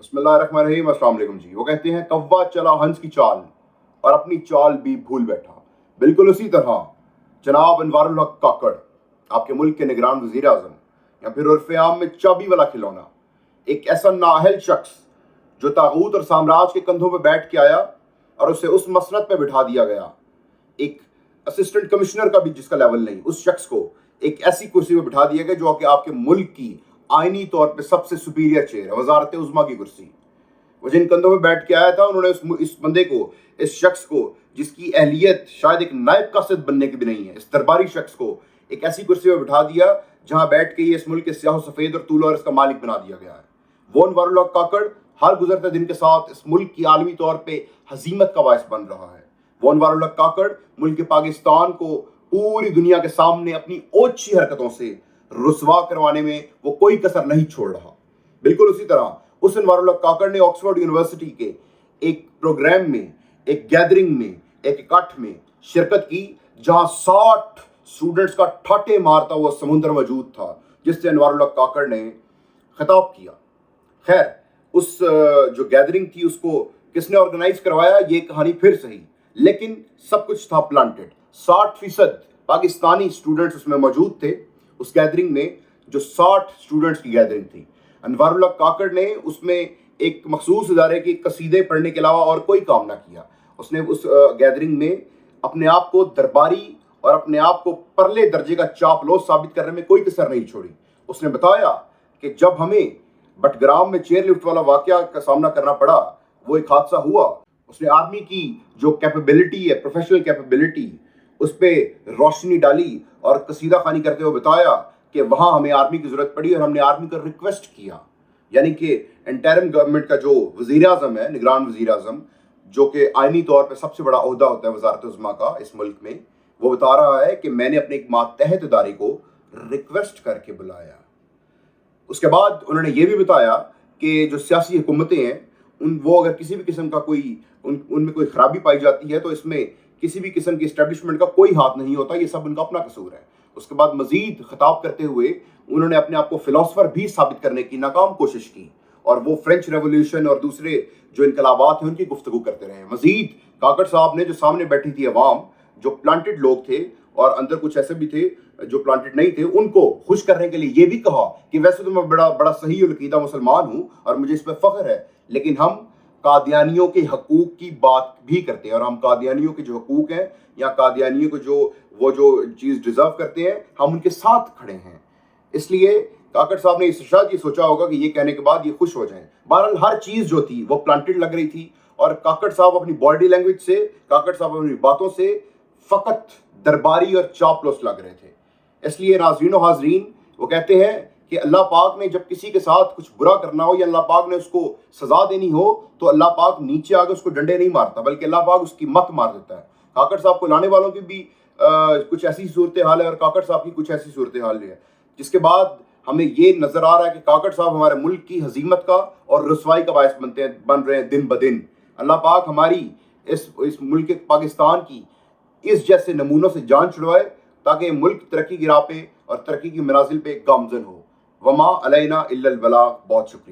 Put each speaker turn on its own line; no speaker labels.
बिस्मिल्लाहिर्रहमानिर्रहीम। अस्सलाम वालेकुम जी। वो कहते हैं कौवा चला हंस की चाल और अपनी चाल भी भूल बैठा। बिल्कुल उसी तरह जनाब अनवारुल हक काकड़, आपके मुल्क के निगरान वजीर आज़म, या फिर उर्फ़ आम में चाबी वाला खिलौना, एक ऐसा नाअहल शख्स जो तागूत और साम्राज्य के कंधों पर बैठ के आया और उसे उस मसनद पर बिठा दिया गया, एक असिस्टेंट कमिश्नर का भी जिसका लेवल नहीं, उस शख्स को एक ऐसी कुर्सी पर बिठा दिया गया जो कि आपके मुल्क की आईनी तौर पे सबसे सुपीरियर चेयर है, वजारत उज़्मा की कुर्सी। वो जिन कंधों में बैठ के आया था, उन्होंने इस बंदे को, इस शख्स को, जिसकी अहलियत शायद एक नायब कासिद बनने की भी नहीं है, इस दरबारी शख्स को एक ऐसी कुर्सी पर बिठा दिया जहां बैठ के ये इस मुल्क के स्याह सफ़ेद और तूल और इसका मालिक बना दिया गया है। वो अनवारुल हक काकड़ हर गुजरते दिन के साथ इस मुल्क की आलमी तौर पर हजीमत का बायस बन रहा है। वो अनवारुल हक काकड़ मुल्क के पाकिस्तान को पूरी दुनिया के सामने अपनी ओछी हरकतों से रुसवा करवाने में वो कोई कसर नहीं छोड़ रहा। बिल्कुल उसी तरह उस अनवारुल हक काकड़ ने ऑक्सफोर्ड यूनिवर्सिटी के एक प्रोग्राम में, एक गैदरिंग में, एक इकट्ठ में शिरकत की जहां 60 स्टूडेंट्स का ठाटे मारता हुआ समुद्र मौजूद था, जिससे अनवारुल हक काकड़ ने खिताब किया। खैर, उस जो गैदरिंग थी उसको किसने ऑर्गेनाइज करवाया ये कहानी फिर सही, लेकिन सब कुछ था प्लांटेड। 60% पाकिस्तानी स्टूडेंट्स उसमें मौजूद थे उस गैदरिंग में, जो 60 स्टूडेंट्स की गैदरिंग थी। अनवारुल हक काकड़ ने उसमें एक मखसूस इदारे की कसीदे पढ़ने के अलावा और कोई काम ना किया। उसने उस गैदरिंग में अपने आप को दरबारी और अपने आप को परले दर्जे का चापलूस साबित करने में कोई कसर नहीं छोड़ी। उसने बताया कि जब हमें बटग्राम में चेयर लिफ्ट वाला वाकया का सामना करना पड़ा, वो एक हादसा हुआ, उसने आर्मी की जो कैपेबिलिटी है, प्रोफेशनल कैपेबिलिटी, उस पर रोशनी डाली और कसीदा खानी करते हुए बताया कि वहाँ हमें आर्मी की ज़रूरत पड़ी और हमने आर्मी को रिक्वेस्ट किया। यानी कि इंटरिम गवर्नमेंट का जो वज़ीर आज़म है, निगरान वज़ीर आज़म, जो कि आइनी तौर पे सबसे बड़ा ओहदा होता है वजारत उज़्मा का इस मुल्क में, वो बता रहा है कि मैंने अपने एक मातहत इदारे को रिक्वेस्ट करके बुलाया। उसके बाद उन्होंने ये भी बताया कि जो सियासी हुकूमतें हैं वो अगर किसी भी किस्म का उनमें कोई खराबी पाई जाती है तो इसमें किसी भी किस्म की इस्टेब्लिशमेंट का कोई हाथ नहीं होता, ये सब उनका अपना कसूर है। उसके बाद मजीद खिताब करते हुए उन्होंने अपने आप को फिलोसफर भी साबित करने की नाकाम कोशिश की और वो फ्रेंच रेवोल्यूशन और दूसरे जो इनकलाबात हैं उनकी गुफ्तगू करते रहे। मजीद काकड़ साहब ने, जो सामने बैठी थी अवाम, जो प्लांटेड लोग थे और अंदर कुछ ऐसे भी थे जो प्लांटेड नहीं थे, उनको खुश करने के लिए ये भी कहा कि वैसे तो मैं बड़ा सही और अकीदा मुसलमान हूँ और मुझे इस पर फख्र है, लेकिन हम कादियानियों के हकूक की बात भी करते हैं और हम कादियानियों के जो हकूक हैं या कादियानियों को जो चीज़ डिज़र्व करते हैं, हम उनके साथ खड़े हैं। इसलिए काकड़ साहब ने शायद ये सोचा होगा कि ये कहने के बाद ये खुश हो जाएं। बहरहाल हर चीज़ जो थी वो प्लांटेड लग रही थी और काकड़ साहब अपनी बॉडी लैंग्वेज से, काकड़ साहब अपनी बातों से फ़कत दरबारी और चापलूस लग रहे थे। इसलिए नाज़रीन और हाज़रीन, वो कहते हैं कि अल्लाह पाक ने जब किसी के साथ कुछ बुरा करना हो या अल्लाह पाक ने उसको सज़ा देनी हो तो अल्लाह पाक नीचे आकर उसको डंडे नहीं मारता, बल्कि अल्लाह पाक उसकी मत मार देता है। काकड़ साहब को लाने वालों की भी कुछ ऐसी सूरत हाल है और काकड़ साहब की कुछ ऐसी सूरत हाल है, जिसके बाद हमें ये नज़र आ रहा है कि काकड़ साहब हमारे मुल्क की हजीमत का और रुसवाई का बायस बन रहे हैं दिन ब दिन। अल्लाह पाक हमारी इस मुल्क पाकिस्तान की इस जैसे नमूनों से जान छुड़वाए ताकि मुल्क तरक्की की राह पे और तरक्की की मनाजिल पे गामजन हो। वमा अलैना इल्लल बलाग। बहुत शुक्रिया।